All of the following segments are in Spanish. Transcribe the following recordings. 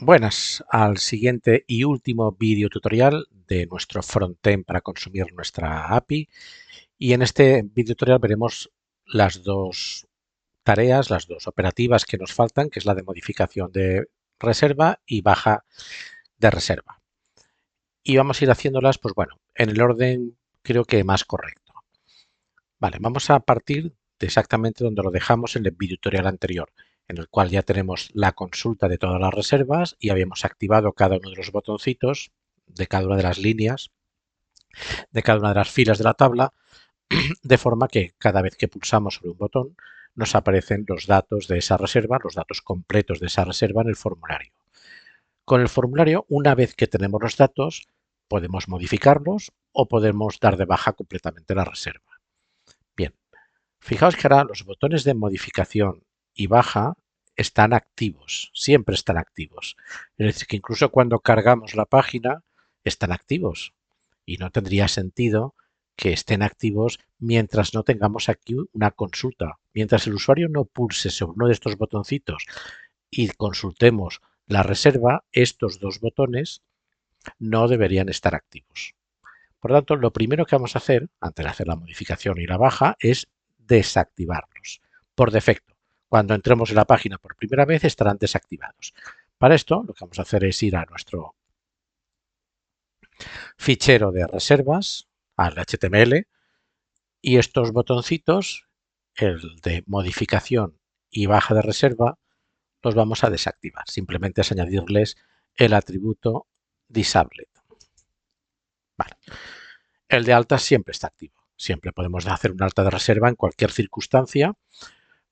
Buenas, al siguiente y último vídeo tutorial de nuestro frontend para consumir nuestra API. Y en este vídeo tutorial veremos las dos tareas, las dos operativas que nos faltan, que es la de modificación de reserva y baja de reserva. Y vamos a ir haciéndolas, pues bueno, en el orden creo que más correcto. Vale, vamos a partir de exactamente donde lo dejamos en el vídeo tutorial anterior, en el cual ya tenemos la consulta de todas las reservas y habíamos activado cada uno de los botoncitos de cada una de las líneas, de cada una de las filas de la tabla, de forma que cada vez que pulsamos sobre un botón nos aparecen los datos de esa reserva, los datos completos de esa reserva en el formulario. Con el formulario, una vez que tenemos los datos, podemos modificarlos o podemos dar de baja completamente la reserva. Bien, fijaos que ahora los botones de modificación y baja están activos, siempre están activos. Es decir, que incluso cuando cargamos la página están activos y no tendría sentido que estén activos mientras no tengamos aquí una consulta. Mientras el usuario no pulse sobre uno de estos botoncitos y consultemos la reserva, estos dos botones no deberían estar activos. Por lo tanto, lo primero que vamos a hacer, antes de hacer la modificación y la baja, es desactivarlos. Por defecto, cuando entremos en la página por primera vez estarán desactivados. Para esto, lo que vamos a hacer es ir a nuestro fichero de reservas, al HTML, y estos botoncitos, el de modificación y baja de reserva, los vamos a desactivar. Simplemente es añadirles el atributo disabled. Vale. El de alta siempre está activo. Siempre podemos hacer un alta de reserva en cualquier circunstancia,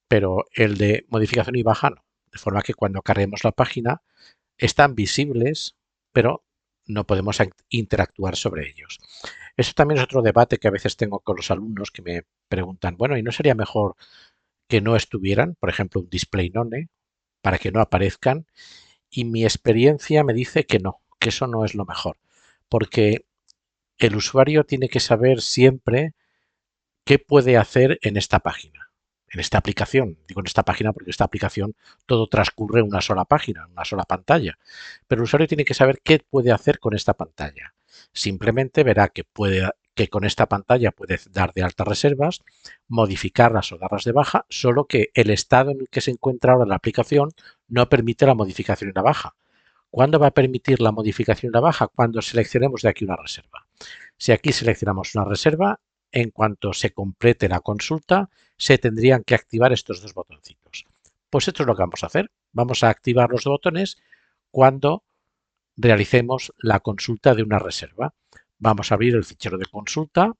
pero el de modificación y baja no. De forma que cuando carguemos la página están visibles, pero no podemos interactuar sobre ellos. Eso también es otro debate que a veces tengo con los alumnos que me preguntan, bueno, ¿y no sería mejor que no estuvieran, por ejemplo, un display none, para que no aparezcan? Y mi experiencia me dice que no, que eso no es lo mejor, porque el usuario tiene que saber siempre qué puede hacer en esta página, en esta aplicación. Digo en esta página porque esta aplicación todo transcurre en una sola página, en una sola pantalla. Pero el usuario tiene que saber qué puede hacer con esta pantalla. Simplemente verá que con esta pantalla puede dar de alta reservas, modificarlas o darlas de baja, solo que el estado en el que se encuentra ahora la aplicación no permite la modificación y la baja. ¿Cuándo va a permitir la modificación y la baja? Cuando seleccionemos de aquí una reserva. Si aquí seleccionamos una reserva, en cuanto se complete la consulta, se tendrían que activar estos dos botoncitos. Pues esto es lo que vamos a hacer. Vamos a activar los botones cuando realicemos la consulta de una reserva. Vamos a abrir el fichero de consulta,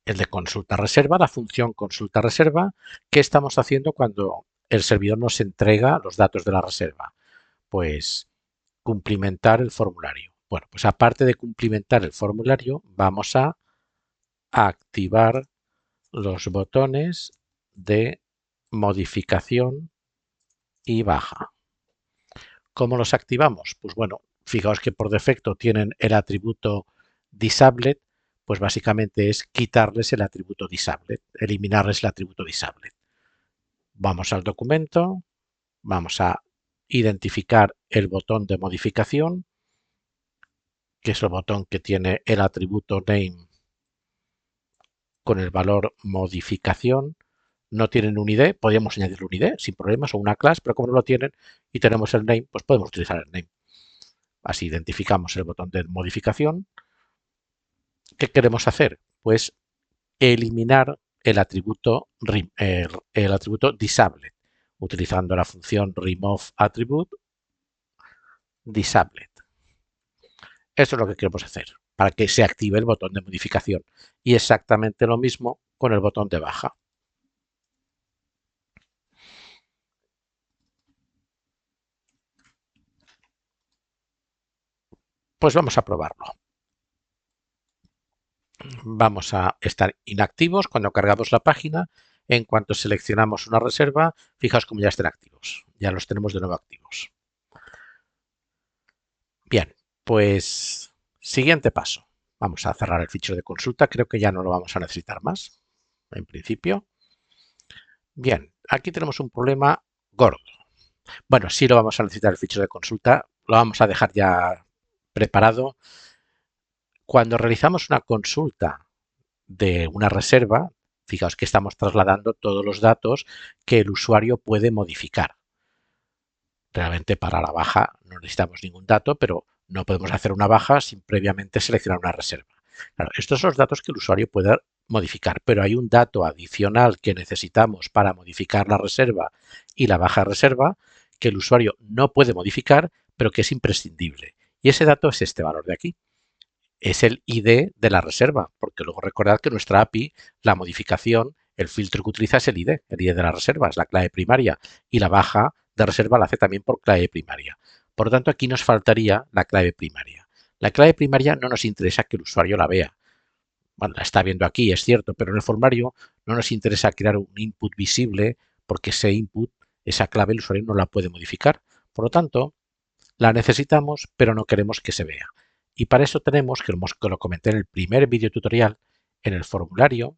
el de consulta reserva, la función consulta reserva. ¿Qué estamos haciendo cuando el servidor nos entrega los datos de la reserva? Pues cumplimentar el formulario. Bueno, pues aparte de cumplimentar el formulario, vamos a activar los botones de modificación y baja. ¿Cómo los activamos? Pues bueno, fijaos que por defecto tienen el atributo disabled, pues básicamente es quitarles el atributo disabled, eliminarles el atributo disabled. Vamos al documento, vamos a identificar el botón de modificación, que es el botón que tiene el atributo name con el valor modificación. No tienen un ID, podríamos añadirle un ID sin problemas o una clase, pero como no lo tienen y tenemos el name, pues podemos utilizar el name. Así identificamos el botón de modificación. ¿Qué queremos hacer? Pues eliminar el atributo disabled utilizando la función remove attribute disabled. Esto es lo que queremos hacer para que se active el botón de modificación y exactamente lo mismo con el botón de baja. Pues vamos a probarlo. Vamos a estar inactivos cuando cargamos la página. En cuanto seleccionamos una reserva, fijaos cómo ya están activos. Ya los tenemos de nuevo activos. Bien, pues siguiente paso. Vamos a cerrar el fichero de consulta. Creo que ya no lo vamos a necesitar más, en principio. Bien, aquí tenemos un problema gordo. Bueno, sí lo vamos a necesitar el fichero de consulta, lo vamos a dejar ya preparado. Cuando realizamos una consulta de una reserva, fijaos que estamos trasladando todos los datos que el usuario puede modificar. Realmente para la baja no necesitamos ningún dato, pero no podemos hacer una baja sin previamente seleccionar una reserva. Claro, estos son los datos que el usuario puede modificar, pero hay un dato adicional que necesitamos para modificar la reserva y la baja reserva que el usuario no puede modificar, pero que es imprescindible. Y ese dato es este valor de aquí. Es el ID de la reserva, porque luego recordad que nuestra API, la modificación, el filtro que utiliza es el ID de la reserva, es la clave primaria, y la baja de reserva la hace también por clave primaria. Por lo tanto, aquí nos faltaría la clave primaria. La clave primaria no nos interesa que el usuario la vea. Bueno, la está viendo aquí, es cierto, pero en el formulario no nos interesa crear un input visible porque ese input, esa clave, el usuario no la puede modificar. Por lo tanto, la necesitamos, pero no queremos que se vea. Y para eso tenemos, que lo comenté en el primer vídeo tutorial, en el formulario,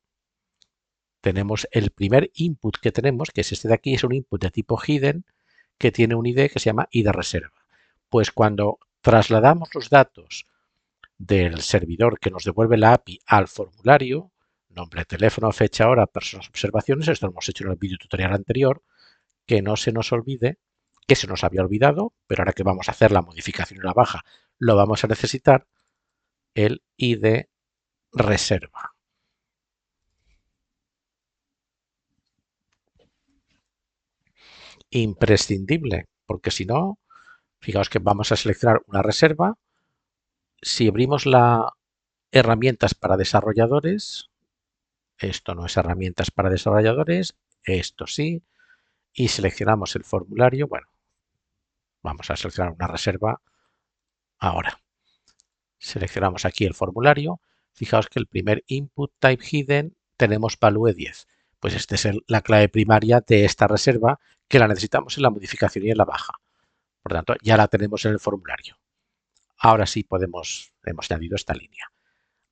tenemos el primer input que tenemos, que es este de aquí, es un input de tipo hidden, que tiene un ID que se llama ID reserva. Pues cuando trasladamos los datos del servidor que nos devuelve la API al formulario, nombre, teléfono, fecha, hora, personas, observaciones, esto lo hemos hecho en el vídeo tutorial anterior, que no se nos olvide que se nos había olvidado, pero ahora que vamos a hacer la modificación y la baja, lo vamos a necesitar, el ID reserva. Imprescindible, porque si no, fijaos que vamos a seleccionar una reserva. Si abrimos la herramientas para desarrolladores, esto no es herramientas para desarrolladores, esto sí, y seleccionamos el formulario, bueno, vamos a seleccionar una reserva ahora. Seleccionamos aquí el formulario. Fijaos que el primer input type hidden tenemos value 10. Pues esta es la clave primaria de esta reserva que la necesitamos en la modificación y en la baja. Por lo tanto, ya la tenemos en el formulario. Ahora sí hemos añadido esta línea.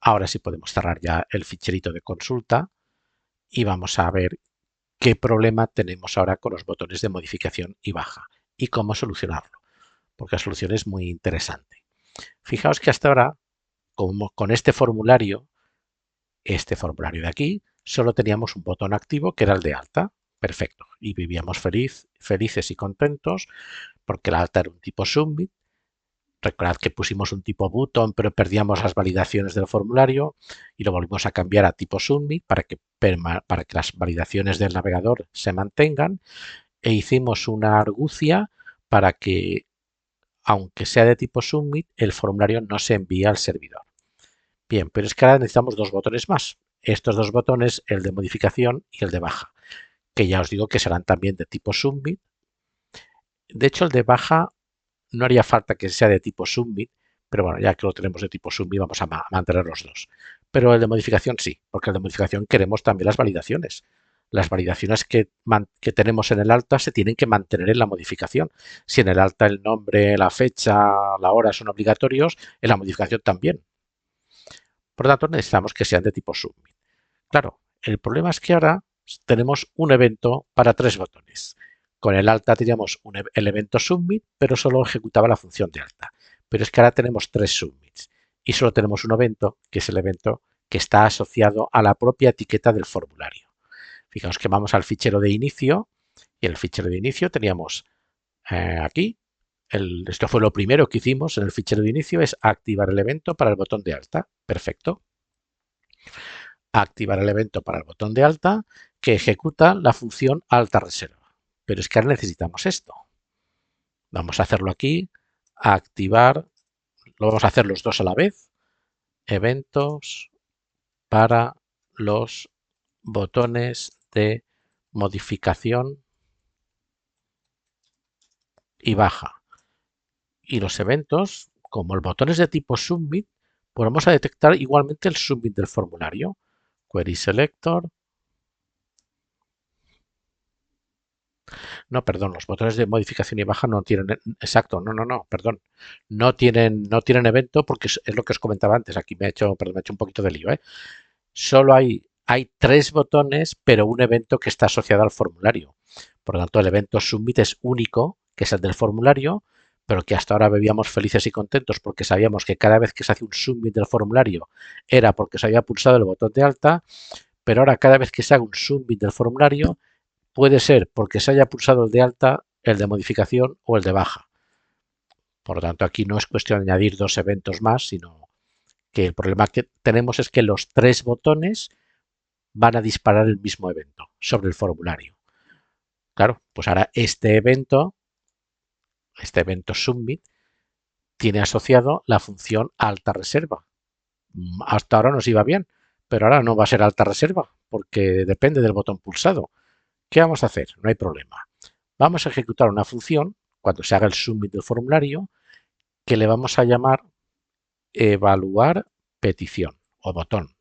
Ahora sí podemos cerrar ya el ficherito de consulta y vamos a ver qué problema tenemos ahora con los botones de modificación y baja y cómo solucionarlo, porque la solución es muy interesante. Fijaos que hasta ahora, como con este formulario de aquí, solo teníamos un botón activo que era el de alta. Perfecto. Y vivíamos felices y contentos porque el alta era un tipo submit. Recordad que pusimos un tipo button, pero perdíamos las validaciones del formulario y lo volvimos a cambiar a tipo submit para que las validaciones del navegador se mantengan e hicimos una argucia para que, aunque sea de tipo submit, el formulario no se envíe al servidor. Bien, pero es que ahora necesitamos dos botones más. Estos dos botones, el de modificación y el de baja, que ya os digo que serán también de tipo submit. De hecho, el de baja no haría falta que sea de tipo submit, pero bueno, ya que lo tenemos de tipo submit, vamos a mantener los dos. Pero el de modificación sí, porque el de modificación queremos también las validaciones. Las validaciones que tenemos en el alta se tienen que mantener en la modificación. Si en el alta el nombre, la fecha, la hora son obligatorios, en la modificación también. Por lo tanto, necesitamos que sean de tipo submit. Claro, el problema es que ahora tenemos un evento para tres botones. Con el alta teníamos el evento submit, pero solo ejecutaba la función de alta. Pero es que ahora tenemos tres submits y solo tenemos un evento, que es el evento que está asociado a la propia etiqueta del formulario. Fijaos que vamos al fichero de inicio y en el fichero de inicio teníamos aquí, esto fue lo primero que hicimos en el fichero de inicio, es activar el evento para el botón de alta. Perfecto. Activar el evento para el botón de alta que ejecuta la función alta reserva. Pero es que ahora necesitamos esto. Vamos a hacerlo aquí, activar, lo vamos a hacer los dos a la vez, eventos para los botones de modificación y baja. Y los eventos, como el botón es de tipo submit, pues vamos a detectar igualmente el submit del formulario. Query selector. No, perdón, los botones de modificación y baja no tienen, exacto, no, perdón. No tienen evento porque es lo que os comentaba antes. Aquí me he hecho un poquito de lío, ¿eh? Solo hay tres botones, pero un evento que está asociado al formulario. Por lo tanto, el evento submit es único que es el del formulario, pero que hasta ahora vivíamos felices y contentos porque sabíamos que cada vez que se hace un submit del formulario era porque se había pulsado el botón de alta, pero ahora cada vez que se haga un submit del formulario puede ser porque se haya pulsado el de alta, el de modificación o el de baja. Por lo tanto, aquí no es cuestión de añadir dos eventos más, sino que el problema que tenemos es que los tres botones van a disparar el mismo evento sobre el formulario. Claro, pues ahora este evento submit, tiene asociado la función alta reserva. Hasta ahora nos iba bien, pero ahora no va a ser alta reserva porque depende del botón pulsado. ¿Qué vamos a hacer? No hay problema. Vamos a ejecutar una función cuando se haga el submit del formulario que le vamos a llamar evaluar petición o botón.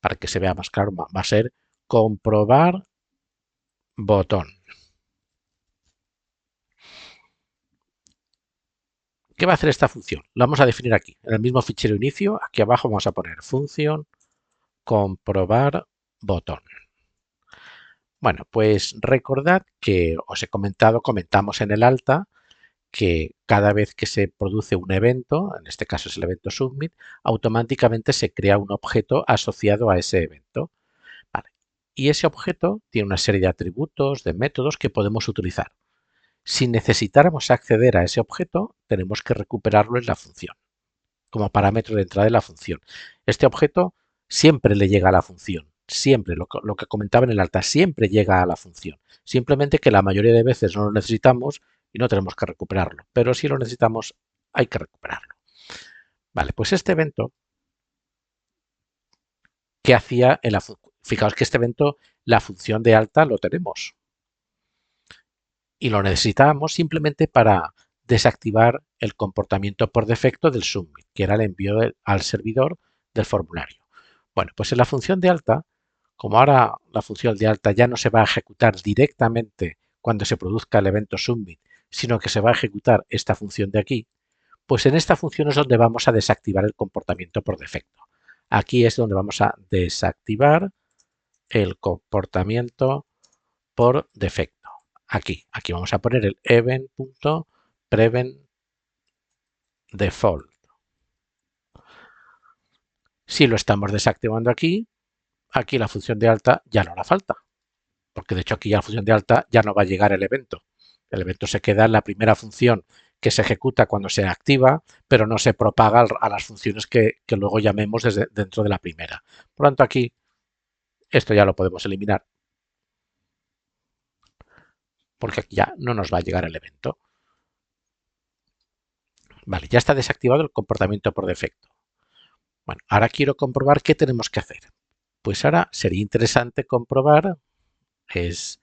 Para que se vea más claro, va a ser comprobar botón. ¿Qué va a hacer esta función? La vamos a definir aquí, en el mismo fichero inicio. Aquí abajo vamos a poner función comprobar botón. Bueno, pues recordad que os he comentamos en el alta que cada vez que se produce un evento, en este caso es el evento submit, automáticamente se crea un objeto asociado a ese evento. Vale. Y ese objeto tiene una serie de atributos, de métodos que podemos utilizar. Si necesitáramos acceder a ese objeto, tenemos que recuperarlo en la función, como parámetro de entrada de la función. Este objeto siempre le llega a la función, siempre, lo que comentaba en el alta, siempre llega a la función. Simplemente que la mayoría de veces no lo necesitamos y no tenemos que recuperarlo, pero si lo necesitamos hay que recuperarlo. Vale, pues este evento, ¿qué hacía en la función? Fijaos que este evento, la función de alta lo tenemos y lo necesitábamos simplemente para desactivar el comportamiento por defecto del submit, que era el envío al servidor del formulario. Bueno, pues en la función de alta, como ahora la función de alta ya no se va a ejecutar directamente cuando se produzca el evento submit, sino que se va a ejecutar esta función de aquí, pues en esta función es donde vamos a desactivar el comportamiento por defecto. Aquí es donde vamos a desactivar el comportamiento por defecto. Aquí vamos a poner el event.prevent default. Si lo estamos desactivando aquí la función de alta ya no hará falta, porque de hecho aquí ya la función de alta ya no va a llegar el evento. El evento se queda en la primera función que se ejecuta cuando se activa, pero no se propaga a las funciones que luego llamemos desde dentro de la primera. Por lo tanto, aquí esto ya lo podemos eliminar, porque aquí ya no nos va a llegar el evento. Vale, ya está desactivado el comportamiento por defecto. Bueno, ahora quiero comprobar qué tenemos que hacer. Pues ahora sería interesante comprobar qué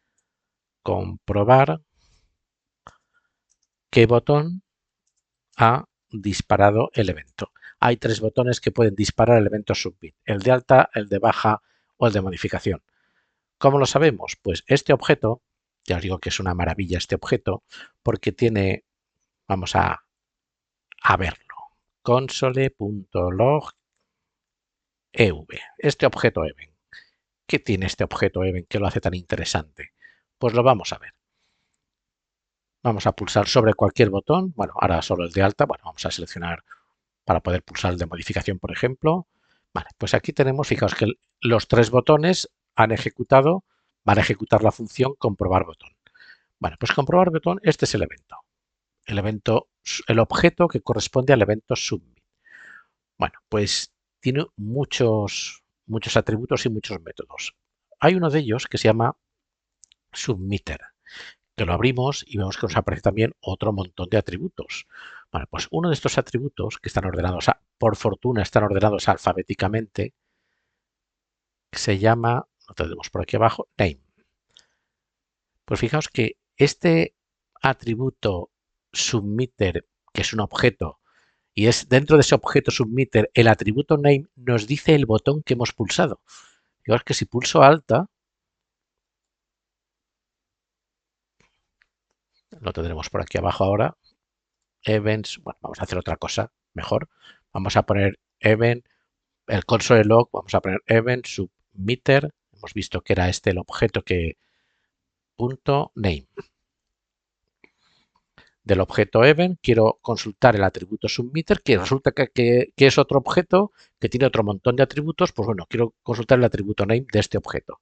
botón ha disparado el evento. Hay tres botones que pueden disparar el evento submit, el de alta, el de baja o el de modificación. ¿Cómo lo sabemos? Pues este objeto, ya os digo que es una maravilla este objeto, porque tiene, vamos a verlo, console.log ev, este objeto event. ¿Qué tiene este objeto event que lo hace tan interesante? Pues lo vamos a ver. Vamos a pulsar sobre cualquier botón, bueno, ahora solo el de alta, bueno, vamos a seleccionar para poder pulsar el de modificación, por ejemplo. Vale, pues aquí tenemos, fijaos que los tres botones van a ejecutar la función comprobar botón. Bueno, pues comprobar botón, este es el evento, el objeto que corresponde al evento submit. Bueno, pues tiene muchos atributos y muchos métodos. Hay uno de ellos que se llama submitter, que lo abrimos y vemos que nos aparece también otro montón de atributos. Bueno, pues uno de estos atributos que están ordenados, por fortuna están ordenados alfabéticamente, se llama, lo tenemos por aquí abajo, name. Pues fijaos que este atributo submitter, que es un objeto, y es dentro de ese objeto submitter, el atributo name nos dice el botón que hemos pulsado. Fijaos que si pulso alta, lo tendremos por aquí abajo ahora, events, bueno, vamos a hacer otra cosa mejor. Vamos a poner event, el console log, vamos a poner event submitter. Hemos visto que era este el objeto que Name. Del objeto event quiero consultar el atributo submitter, que resulta que es otro objeto que tiene otro montón de atributos. Pues bueno, quiero consultar el atributo name de este objeto.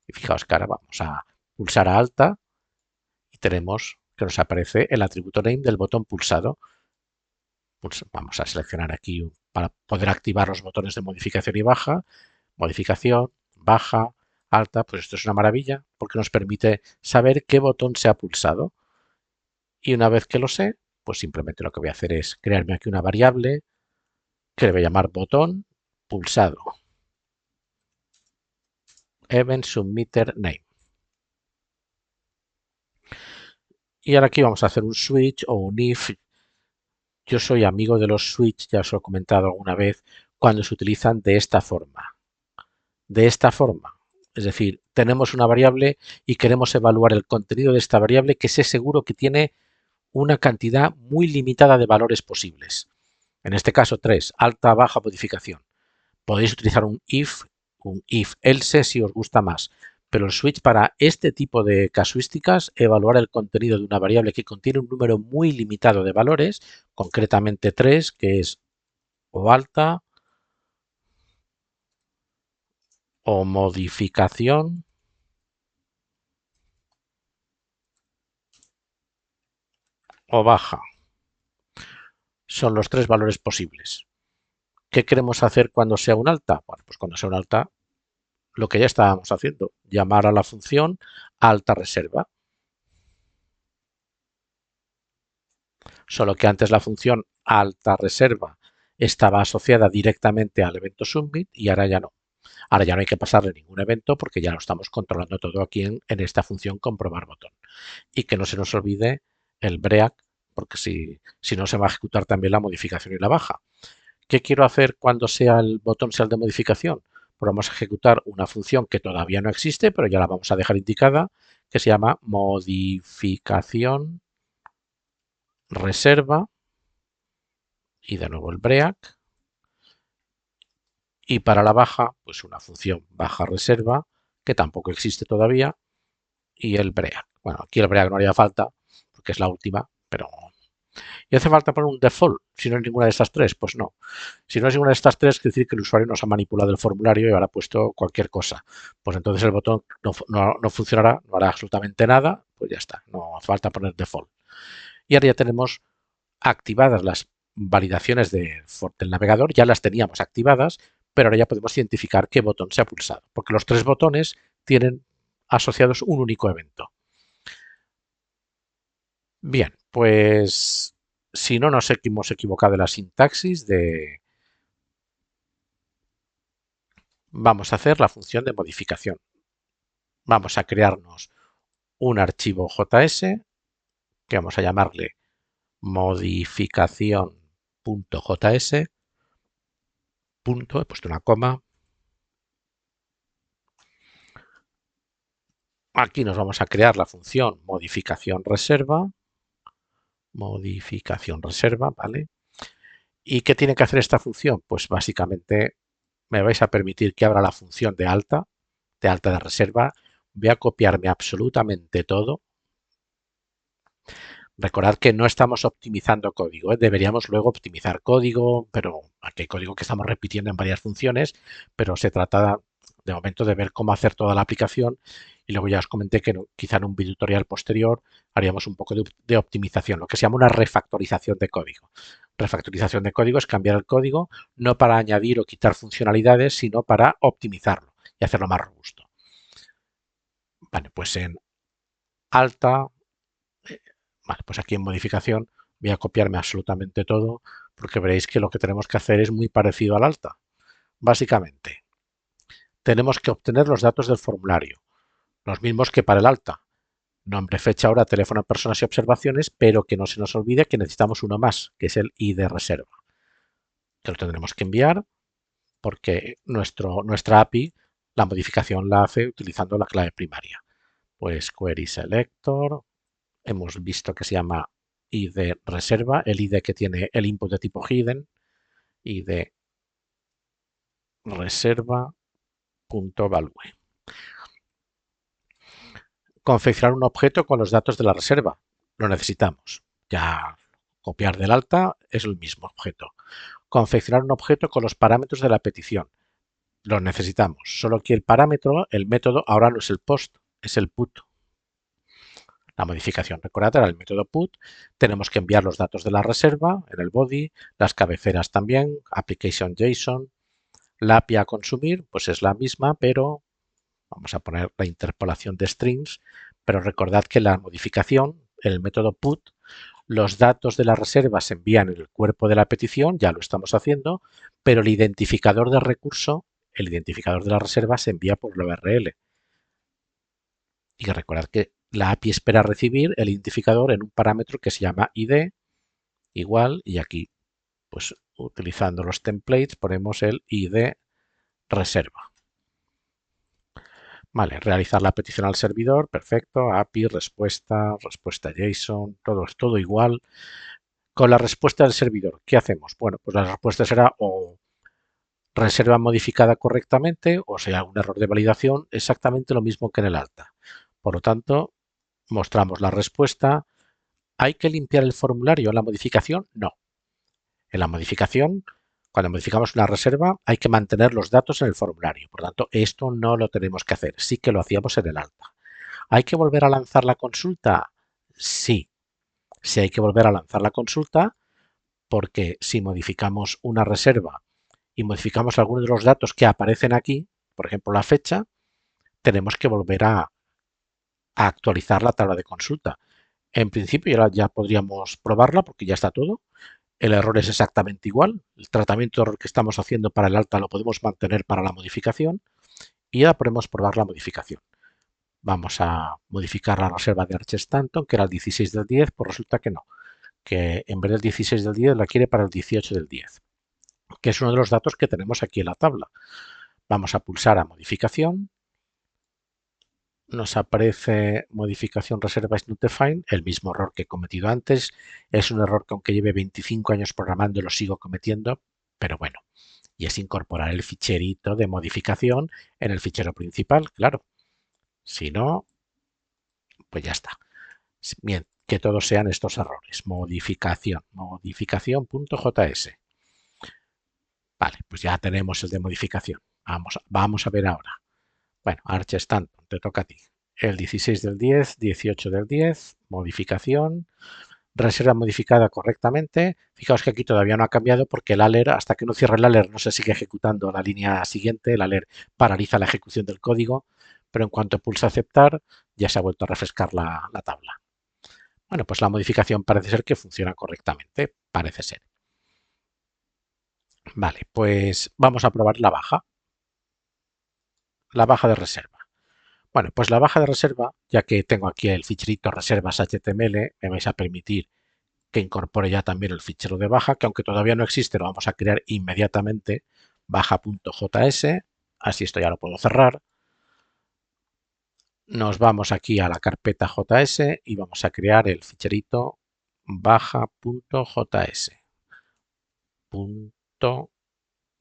Y fijaos que ahora vamos a pulsar a alta y tenemos que nos aparece el atributo name del botón pulsado. Pues vamos a seleccionar aquí para poder activar los botones de modificación y baja. Modificación, baja, alta. Pues esto es una maravilla porque nos permite saber qué botón se ha pulsado. Y una vez que lo sé, pues simplemente lo que voy a hacer es crearme aquí una variable que le voy a llamar botón pulsado. Event submitter name. Y ahora aquí vamos a hacer un switch o un if. Yo soy amigo de los switch, ya os lo he comentado alguna vez, cuando se utilizan de esta forma. De esta forma. Es decir, tenemos una variable y queremos evaluar el contenido de esta variable que sé seguro que tiene una cantidad muy limitada de valores posibles. En este caso 3, alta, baja, modificación. Podéis utilizar un if else si os gusta más, pero el switch para este tipo de casuísticas, evaluar el contenido de una variable que contiene un número muy limitado de valores, concretamente 3, que es o alta o modificación o baja. Son los tres valores posibles. ¿Qué queremos hacer cuando sea un alta? Bueno, pues cuando sea un alta, lo que ya estábamos haciendo, llamar a la función alta reserva. Solo que antes la función alta reserva estaba asociada directamente al evento submit y ahora ya no. Ahora ya no hay que pasarle ningún evento porque ya lo estamos controlando todo aquí en esta función comprobar botón. Y que no se nos olvide el break, porque si no se va a ejecutar también la modificación y la baja. ¿Qué quiero hacer cuando sea el botón sea el de modificación? Pues vamos a ejecutar una función que todavía no existe, pero ya la vamos a dejar indicada, que se llama modificación reserva y de nuevo el break. Y para la baja, pues una función baja reserva, que tampoco existe todavía, y el break. Bueno, aquí el break no haría falta, porque es la última, pero... ¿Y hace falta poner un default si no es ninguna de estas tres? Pues no. Si no es ninguna de estas tres, quiere decir que el usuario nos ha manipulado el formulario y habrá puesto cualquier cosa. Pues entonces el botón no funcionará, no hará absolutamente nada, pues ya está, no hace falta poner default. Y ahora ya tenemos activadas las validaciones del navegador, ya las teníamos activadas, pero ahora ya podemos identificar qué botón se ha pulsado, porque los tres botones tienen asociados un único evento. Bien, pues si no nos hemos equivocado en la sintaxis vamos a hacer la función de modificación. Vamos a crearnos un archivo JS que vamos a llamarle modificación.js. He puesto una coma. Aquí nos vamos a crear la función modificación reserva, ¿vale? ¿Y qué tiene que hacer esta función? Pues básicamente me vais a permitir que abra la función de alta de reserva. Voy a copiarme absolutamente todo. Recordad que no estamos optimizando código, ¿eh? Deberíamos luego optimizar código, pero aquí hay código que estamos repitiendo en varias funciones, pero se trata de momento de ver cómo hacer toda la aplicación y luego ya os comenté que quizá en un video tutorial posterior haríamos un poco de optimización, lo que se llama una refactorización de código. Refactorización de código es cambiar el código no para añadir o quitar funcionalidades, sino para optimizarlo y hacerlo más robusto. Vale, pues en alta, vale, pues aquí en modificación voy a copiarme absolutamente todo porque veréis que lo que tenemos que hacer es muy parecido al alta. Básicamente, tenemos que obtener los datos del formulario, los mismos que para el alta. Nombre, fecha, hora, teléfono, personas y observaciones, pero que no se nos olvide que necesitamos uno más, que es el ID reserva, que lo tendremos que enviar porque nuestra API la modificación la hace utilizando la clave primaria. Pues query selector, hemos visto que se llama ID reserva, el ID que tiene el input de tipo hidden, ID reserva.value. Confeccionar un objeto con los datos de la reserva. Lo necesitamos. Ya copiar del alta es el mismo objeto. Confeccionar un objeto con los parámetros de la petición. Lo necesitamos. Solo que el parámetro, el método, ahora no es el post, es el put. La modificación, recordad, era el método put. Tenemos que enviar los datos de la reserva en el body, las cabeceras también, application JSON. La API a consumir, pues es la misma, pero vamos a poner la interpolación de strings, pero recordad que la modificación, el método put, los datos de la reserva se envían en el cuerpo de la petición, ya lo estamos haciendo, pero el identificador de recurso, el identificador de la reserva se envía por la URL. Y recordad que la API espera recibir el identificador en un parámetro que se llama ID, igual, y aquí, pues utilizando los templates, ponemos el ID reserva. Vale, realizar la petición al servidor, perfecto, API, respuesta, respuesta JSON, todo es todo igual. Con la respuesta del servidor, ¿qué hacemos? Bueno, pues la respuesta será o reserva modificada correctamente o si hay algún error de validación, exactamente lo mismo que en el alta. Por lo tanto, mostramos la respuesta. ¿Hay que limpiar el formulario en la modificación? No. En la modificación, cuando modificamos una reserva, hay que mantener los datos en el formulario. Por lo tanto, esto no lo tenemos que hacer. Sí que lo hacíamos en el alta. ¿Hay que volver a lanzar la consulta? Sí. Sí hay que volver a lanzar la consulta porque si modificamos una reserva y modificamos algunos de los datos que aparecen aquí, por ejemplo la fecha, tenemos que volver a actualizar la tabla de consulta. En principio ya podríamos probarla porque ya está todo. El error es exactamente igual. El tratamiento de error que estamos haciendo para el alta lo podemos mantener para la modificación y ahora podemos probar la modificación. Vamos a modificar la reserva de Arch Stanton, que era el 16 del 10, pues resulta que no, que en vez del 16 del 10 la quiere para el 18 del 10, que es uno de los datos que tenemos aquí en la tabla. Vamos a pulsar a modificación. Nos aparece modificación reserva is not defined, el mismo error que he cometido antes. Es un error que aunque lleve 25 años programando lo sigo cometiendo, pero bueno. Y es incorporar el ficherito de modificación en el fichero principal, claro. Si no, pues ya está. Bien, que todos sean estos errores. Modificación, modificación.js. Vale, pues ya tenemos el de modificación. Vamos a ver ahora. Bueno, Arch Stanton, te toca a ti. El 16 del 10, 18 del 10, modificación, reserva modificada correctamente. Fijaos que aquí todavía no ha cambiado porque el alert, hasta que no cierre el alert, no se sigue ejecutando la línea siguiente. El alert paraliza la ejecución del código, pero en cuanto pulsa aceptar, ya se ha vuelto a refrescar la tabla. Bueno, pues la modificación parece ser que funciona correctamente, parece ser. Vale, pues vamos a probar la baja de reserva. Bueno, pues la baja de reserva, ya que tengo aquí el ficherito reservas HTML, me vais a permitir que incorpore ya también el fichero de baja, que aunque todavía no existe, lo vamos a crear inmediatamente, baja.js, así esto ya lo puedo cerrar. Nos vamos aquí a la carpeta JS y vamos a crear el ficherito baja.js.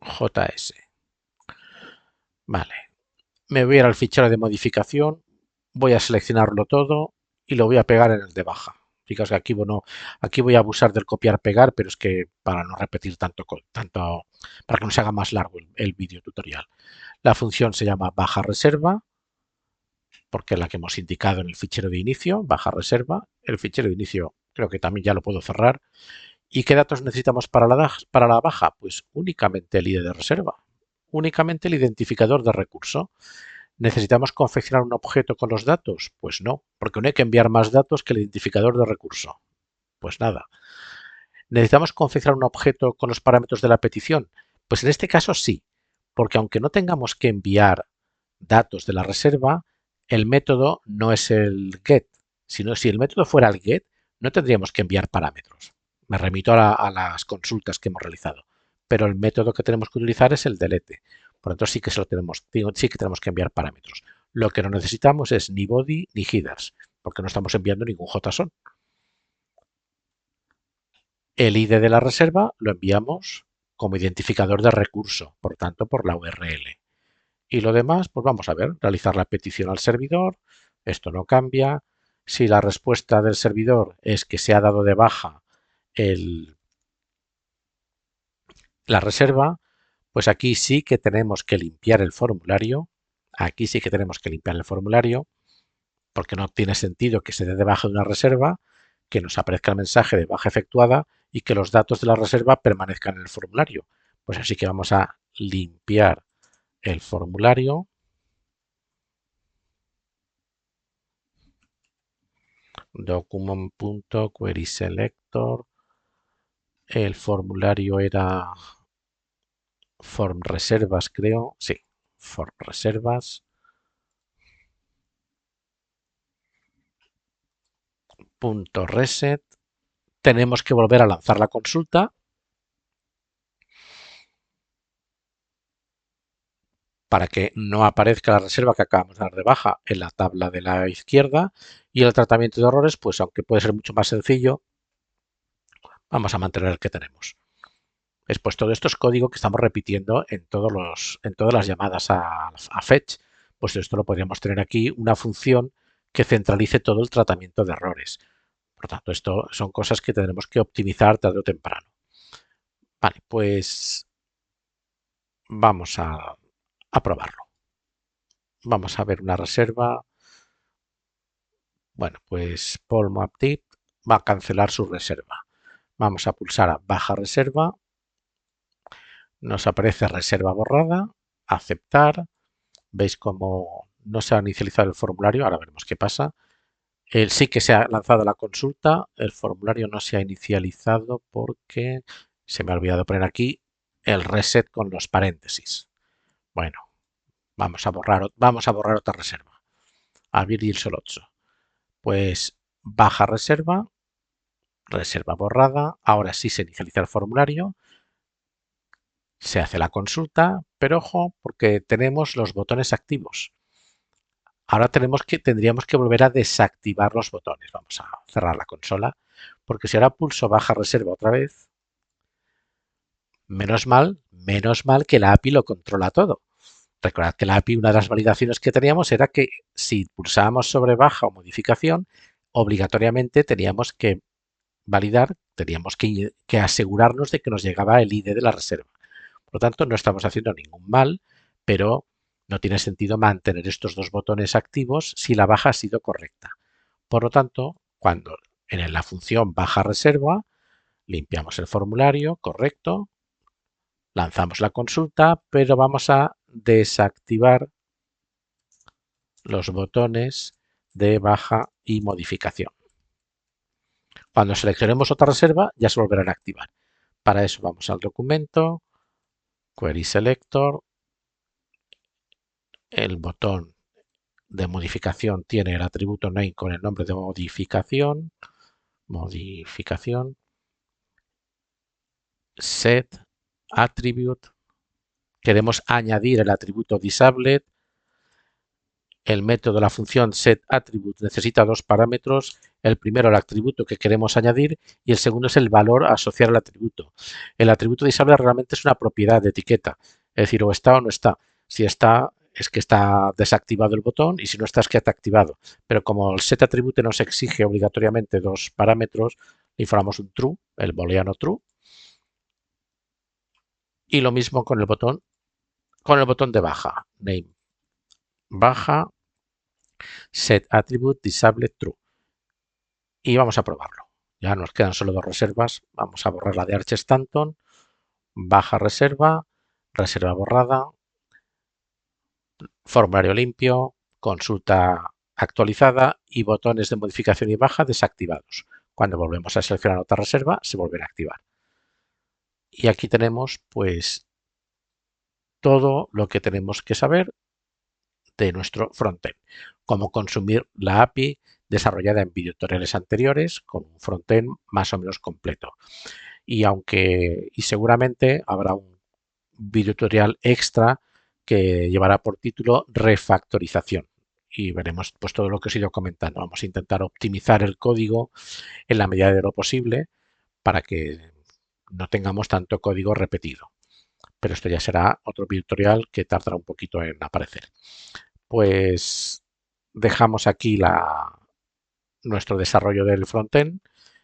.js. Vale, me voy a ir al fichero de modificación, voy a seleccionarlo todo y lo voy a pegar en el de baja. Fijaos que aquí, bueno, aquí voy a abusar del copiar-pegar, pero es que para no repetir tanto, para que no se haga más largo el vídeo tutorial. La función se llama baja reserva, porque es la que hemos indicado en el fichero de inicio, baja reserva. El fichero de inicio creo que también ya lo puedo cerrar. ¿Y qué datos necesitamos para la baja? Pues únicamente el ID de reserva, únicamente el identificador de recurso. ¿Necesitamos confeccionar un objeto con los datos? Pues no, porque no hay que enviar más datos que el identificador de recurso. Pues nada. ¿Necesitamos confeccionar un objeto con los parámetros de la petición? Pues en este caso sí, porque aunque no tengamos que enviar datos de la reserva, el método no es el get, sino si el método fuera el get, no tendríamos que enviar parámetros. Me remito a las consultas que hemos realizado, pero el método que tenemos que utilizar es el delete. Por lo tanto, sí que tenemos que enviar parámetros. Lo que no necesitamos es ni body ni headers, porque no estamos enviando ningún JSON. El ID de la reserva lo enviamos como identificador de recurso, por tanto, por la URL. Y lo demás, pues vamos a ver, realizar la petición al servidor, esto no cambia. Si la respuesta del servidor es que se ha dado de baja la reserva, pues aquí sí que tenemos que limpiar el formulario. Aquí sí que tenemos que limpiar el formulario porque no tiene sentido que se dé de baja de una reserva, que nos aparezca el mensaje de baja efectuada y que los datos de la reserva permanezcan en el formulario. Pues así que vamos a limpiar el formulario. Document.querySelector. El formulario era form reservas, creo. Sí, form reservas. Punto reset. Tenemos que volver a lanzar la consulta para que no aparezca la reserva que acabamos de dar de baja en la tabla de la izquierda. Y el tratamiento de errores, pues aunque puede ser mucho más sencillo, vamos a mantener el que tenemos. Después todo esto es código que estamos repitiendo en todas las llamadas a fetch. Pues esto lo podríamos tener aquí, una función que centralice todo el tratamiento de errores. Por tanto, esto son cosas que tendremos que optimizar tarde o temprano. Vale, pues vamos a probarlo. Vamos a ver una reserva. Bueno, pues PolMapDip va a cancelar su reserva. Vamos a pulsar a baja reserva. Nos aparece reserva borrada. Aceptar. Veis cómo no se ha inicializado el formulario. Ahora veremos qué pasa. Sí que se ha lanzado la consulta. El formulario no se ha inicializado porque se me ha olvidado poner aquí el reset con los paréntesis. Bueno, vamos a borrar otra reserva. Abrir il Solozzo. Pues baja reserva, reserva borrada. Ahora sí se inicializa el formulario. Se hace la consulta, pero ojo, porque tenemos los botones activos. Ahora tendríamos que volver a desactivar los botones. Vamos a cerrar la consola, porque si ahora pulso baja reserva otra vez, menos mal que la API lo controla todo. Recordad que la API, una de las validaciones que teníamos era que si pulsábamos sobre baja o modificación, obligatoriamente teníamos que validar, teníamos que asegurarnos de que nos llegaba el ID de la reserva. Por lo tanto, no estamos haciendo ningún mal, pero no tiene sentido mantener estos dos botones activos si la baja ha sido correcta. Por lo tanto, cuando en la función baja reserva, limpiamos el formulario, correcto, lanzamos la consulta, pero vamos a desactivar los botones de baja y modificación. Cuando seleccionemos otra reserva, ya se volverán a activar. Para eso vamos al documento, Query Selector, el botón de modificación tiene el atributo name con el nombre de modificación, set attribute, queremos añadir el atributo disabled. El método de la función setAttribute necesita dos parámetros. El primero, el atributo que queremos añadir, y el segundo es el valor a asociar al atributo. El atributo disable realmente es una propiedad de etiqueta, es decir, o está o no está. Si está, es que está desactivado el botón, y si no está, es que está activado. Pero como el setAttribute nos exige obligatoriamente dos parámetros, le informamos un true, el booleano true, y lo mismo con el botón de baja, name baja setAttribute disable true. Y vamos a probarlo. Ya nos quedan solo dos reservas. Vamos a borrar la de Arch Stanton. Baja reserva, reserva borrada, formulario limpio, consulta actualizada y botones de modificación y baja desactivados. Cuando volvemos a seleccionar otra reserva, se volverá a activar. Y aquí tenemos pues todo lo que tenemos que saber de nuestro frontend. Cómo consumir la API desarrollada en videotutoriales anteriores con un frontend más o menos completo. Y seguramente habrá un videotutorial extra que llevará por título refactorización. Y veremos pues todo lo que os he ido comentando. Vamos a intentar optimizar el código en la medida de lo posible para que no tengamos tanto código repetido. Pero esto ya será otro videotutorial que tardará un poquito en aparecer. Pues dejamos aquí nuestro desarrollo del frontend.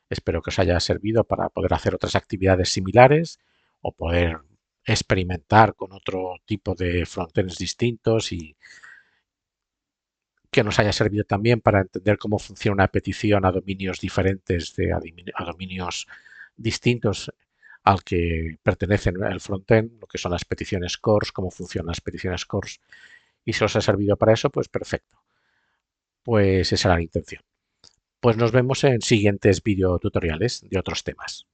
Espero que os haya servido para poder hacer otras actividades similares o poder experimentar con otro tipo de frontends distintos y que nos haya servido también para entender cómo funciona una petición a dominios diferentes, a dominios distintos al que pertenecen el frontend, lo que son las peticiones CORS, cómo funcionan las peticiones CORS. Y si os ha servido para eso, pues perfecto. Pues esa era la intención. Pues nos vemos en siguientes videotutoriales de otros temas.